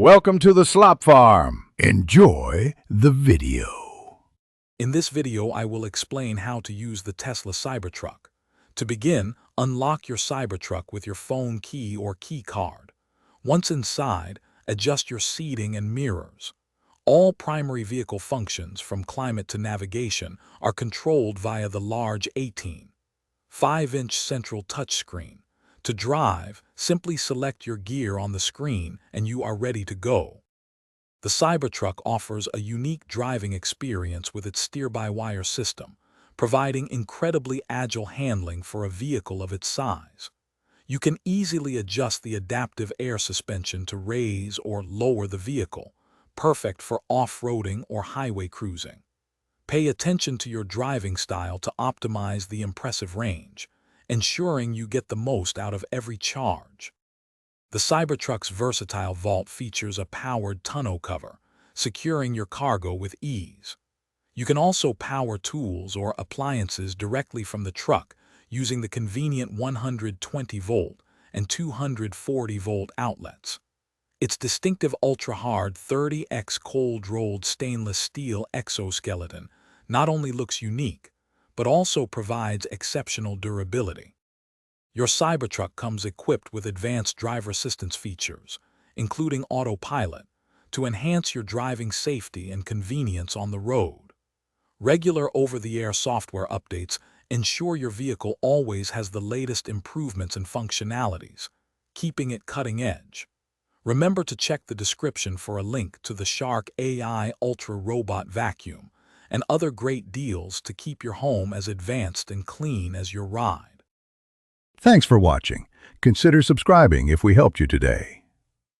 Welcome to the Slop Farm. Enjoy the video. In this video, I will explain how to use the Tesla Cybertruck. To begin, unlock your Cybertruck with your phone key or key card. Once inside, adjust your seating and mirrors. All primary vehicle functions, from climate to navigation, are controlled via the large 18.5-inch central touchscreen. To drive, simply select your gear on the screen and you are ready to go. The Cybertruck offers a unique driving experience with its steer-by-wire system, providing incredibly agile handling for a vehicle of its size. You can easily adjust the adaptive air suspension to raise or lower the vehicle, perfect for off-roading or highway cruising. Pay attention to your driving style to optimize the impressive range, ensuring you get the most out of every charge. The Cybertruck's versatile vault features a powered tonneau cover, securing your cargo with ease. You can also power tools or appliances directly from the truck using the convenient 120-volt and 240-volt outlets. Its distinctive ultra-hard 30x cold-rolled stainless steel exoskeleton not only looks unique, but also provides exceptional durability. Your Cybertruck comes equipped with advanced driver assistance features, including autopilot, to enhance your driving safety and convenience on the road. Regular over-the-air software updates ensure your vehicle always has the latest improvements and functionalities, keeping it cutting edge. Remember to check the description for a link to the Shark AI Ultra Robot Vacuum and other great deals to keep your home as advanced and clean as your ride. Thanks for watching. Consider subscribing if we helped you today.